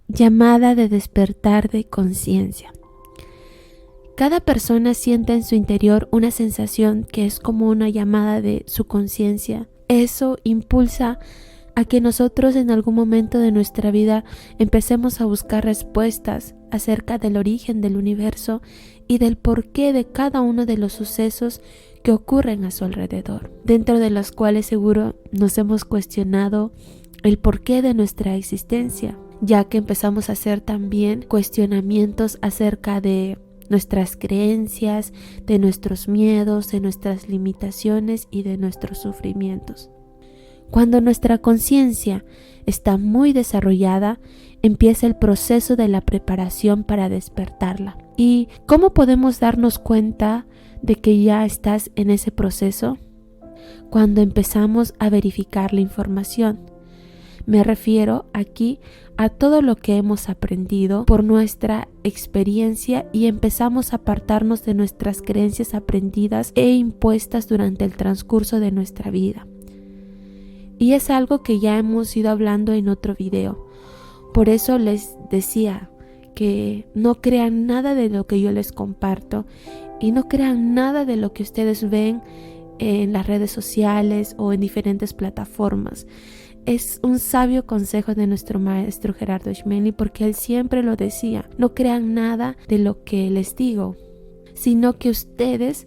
Llamada de despertar de conciencia. Cada persona siente en su interior una sensación que es como una llamada de su conciencia. Eso impulsa a que nosotros en algún momento de nuestra vida empecemos a buscar respuestas acerca del origen del universo y del porqué de cada uno de los sucesos que ocurren a su alrededor, dentro de los cuales seguro nos hemos cuestionado el porqué de nuestra existencia, ya que empezamos a hacer también cuestionamientos acerca de nuestras creencias, de nuestros miedos, de nuestras limitaciones y de nuestros sufrimientos. Cuando nuestra conciencia está muy desarrollada, empieza el proceso de la preparación para despertarla. ¿Y cómo podemos darnos cuenta de que ya estás en ese proceso? Cuando empezamos a verificar la información. Me refiero aquí a todo lo que hemos aprendido por nuestra experiencia y empezamos a apartarnos de nuestras creencias aprendidas e impuestas durante el transcurso de nuestra vida. Y es algo que ya hemos ido hablando en otro video. Por eso les decía que no crean nada de lo que yo les comparto y no crean nada de lo que ustedes ven en las redes sociales o en diferentes plataformas. Es un sabio consejo de nuestro maestro Gerardo Schmelly, porque él siempre lo decía: no crean nada de lo que les digo, sino que ustedes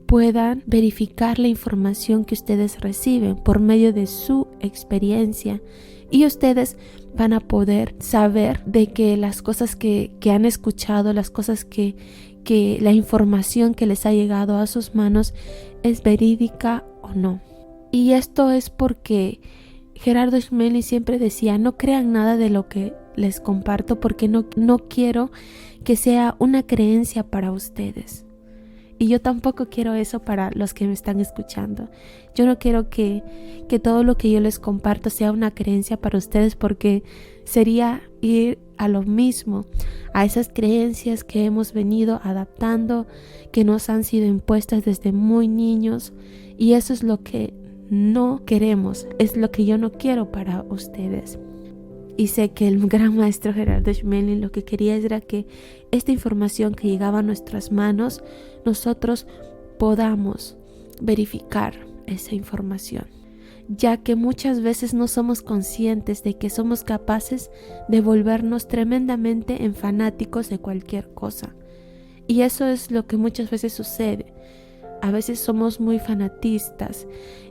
puedan verificar la información que ustedes reciben por medio de su experiencia, y ustedes van a poder saber de que las cosas que han escuchado, las cosas que la información que les ha llegado a sus manos es verídica o no. Y esto es porque Gerardo Schmelly siempre decía: no crean nada de lo que les comparto, porque no quiero que sea una creencia para ustedes. Y yo tampoco quiero eso para los que me están escuchando. Yo no quiero que todo lo que yo les comparto sea una creencia para ustedes, porque sería ir a lo mismo, a esas creencias que hemos venido adaptando, que nos han sido impuestas desde muy niños, y eso es lo que no queremos, es lo que yo no quiero para ustedes. Y sé que el gran maestro Gerardo Schmelly lo que quería era que esta información que llegaba a nuestras manos, nosotros podamos verificar esa información, ya que muchas veces no somos conscientes de que somos capaces de volvernos tremendamente en fanáticos de cualquier cosa. Y eso es lo que muchas veces sucede. A veces somos muy fanatistas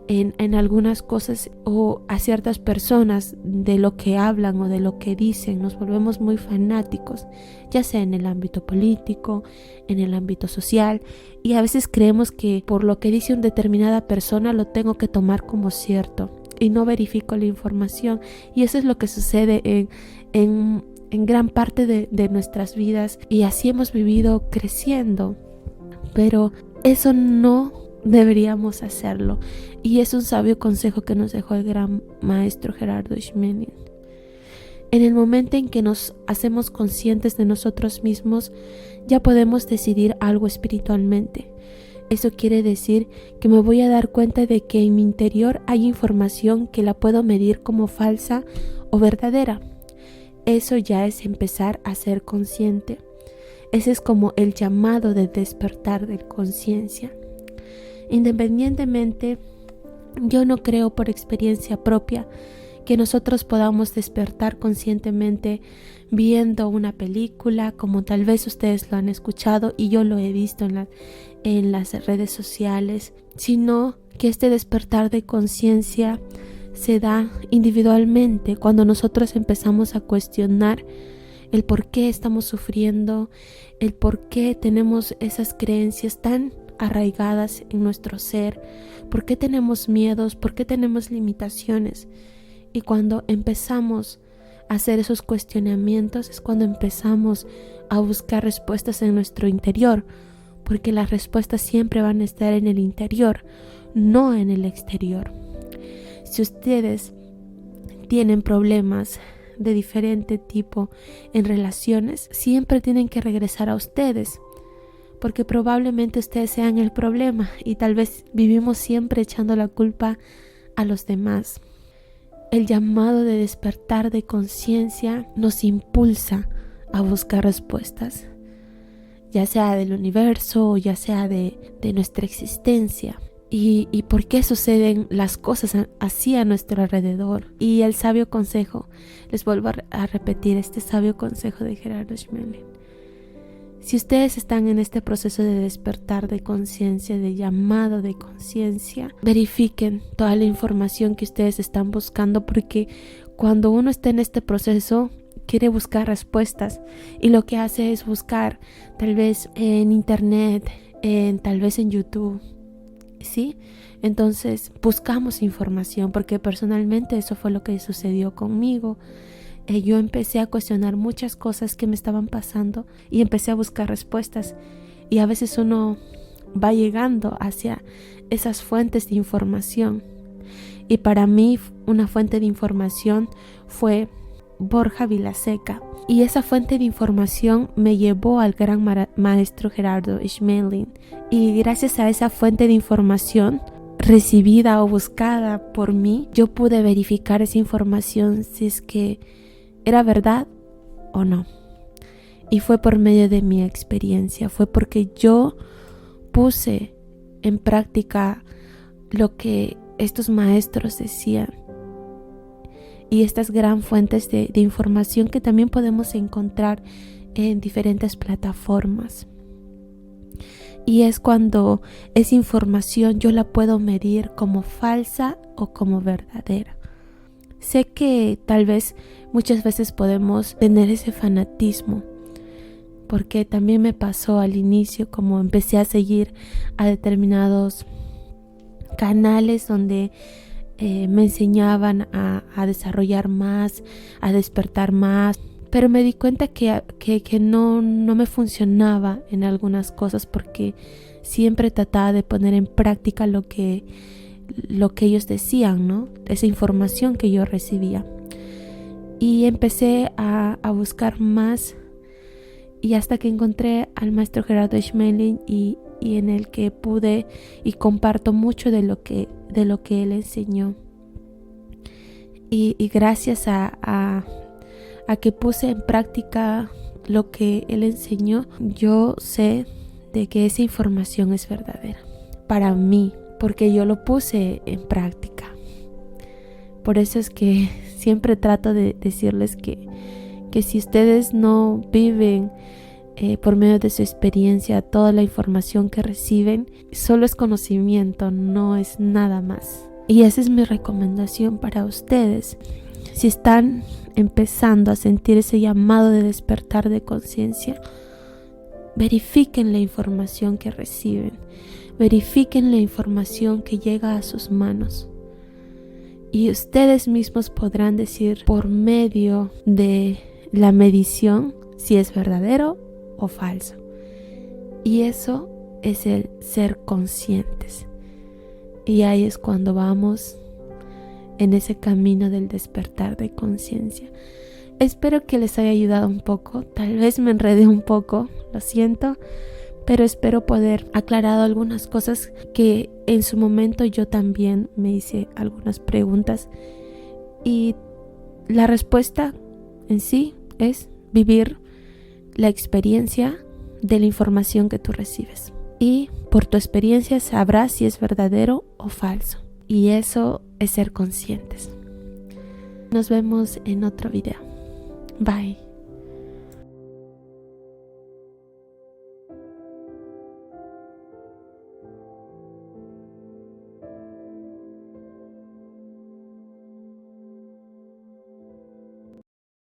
en algunas cosas o a ciertas personas de lo que hablan o de lo que dicen. Nos volvemos muy fanáticos, ya sea en el ámbito político, en el ámbito social, y a veces creemos que por lo que dice una determinada persona lo tengo que tomar como cierto y no verifico la información. Y eso es lo que sucede en gran parte de nuestras vidas, y así hemos vivido creciendo. Pero eso no deberíamos hacerlo, y es un sabio consejo que nos dejó el gran maestro Gerardo Schmelly. En el momento en que nos hacemos conscientes de nosotros mismos, ya podemos decidir algo espiritualmente. Eso quiere decir que me voy a dar cuenta de que en mi interior hay información que la puedo medir como falsa o verdadera. Eso ya es empezar a ser consciente. Ese es como el llamado de despertar de conciencia. Independientemente, yo no creo por experiencia propia que nosotros podamos despertar conscientemente viendo una película, como tal vez ustedes lo han escuchado y yo lo he visto en las redes sociales, sino que este despertar de conciencia se da individualmente cuando nosotros empezamos a cuestionar el por qué estamos sufriendo, el por qué tenemos esas creencias tan arraigadas en nuestro ser, por qué tenemos miedos, por qué tenemos limitaciones. Y cuando empezamos a hacer esos cuestionamientos es cuando empezamos a buscar respuestas en nuestro interior, porque las respuestas siempre van a estar en el interior, no en el exterior. Si ustedes tienen problemas de diferente tipo en relaciones, siempre tienen que regresar a ustedes, porque probablemente ustedes sean el problema y tal vez vivimos siempre echando la culpa a los demás. el llamado de despertar de conciencia nos impulsa a buscar respuestas, ya sea del universo o ya sea de nuestra existencia. Y por qué suceden las cosas así a nuestro alrededor. Y el sabio consejo, les vuelvo a repetir este sabio consejo de Gerardo Schmeling. Si ustedes están en este proceso de despertar de conciencia, de llamado de conciencia, verifiquen toda la información que ustedes están buscando, porque cuando uno está en este proceso quiere buscar respuestas y lo que hace es buscar tal vez en internet, tal vez en YouTube, ¿sí? Entonces buscamos información, porque personalmente eso fue lo que sucedió conmigo. Yo empecé a cuestionar muchas cosas que me estaban pasando y empecé a buscar respuestas, y a veces uno va llegando hacia esas fuentes de información, y para mí una fuente de información fue Borja Vilaseca, y esa fuente de información me llevó al gran maestro Gerardo Schmeling, y gracias a esa fuente de información recibida o buscada por mí, yo pude verificar esa información si es que era verdad o no. Y fue por medio de mi experiencia, fue porque yo puse en práctica lo que estos maestros decían, y estas gran fuentes de información que también podemos encontrar en diferentes plataformas. Y es cuando esa información yo la puedo medir como falsa o como verdadera. Sé que tal vez muchas veces podemos tener ese fanatismo, porque también me pasó al inicio, como empecé a seguir a determinados canales donde me enseñaban a desarrollar más, a despertar más, pero me di cuenta que no me funcionaba en algunas cosas, porque siempre trataba de poner en práctica lo que ellos decían, ¿no? Esa información que yo recibía. Y empecé a buscar más, y hasta que encontré al maestro Gerardo Schmeling, y en el que pude y comparto mucho de lo que él enseñó. Y gracias a que puse en práctica lo que él enseñó, yo sé de que esa información es verdadera para mí, porque yo lo puse en práctica. Por eso es que siempre trato de decirles que si ustedes no viven por medio de su experiencia toda la información que reciben, solo es conocimiento, no es nada más. Y esa es mi recomendación para ustedes. Si están empezando a sentir ese llamado de despertar de conciencia, verifiquen la información que reciben, verifiquen la información que llega a sus manos, y ustedes mismos podrán decir por medio de la medición si es verdadero o falso. Y eso es el ser conscientes, y ahí es cuando vamos en ese camino del despertar de conciencia. Espero que les haya ayudado un poco, tal vez me enredé un poco, lo siento, pero espero poder aclarar algunas cosas que en su momento yo también me hice algunas preguntas, y la respuesta en sí es vivir la experiencia de la información que tú recibes, y por tu experiencia sabrás si es verdadero o falso, y eso es ser conscientes. Nos vemos en otro video. Bye.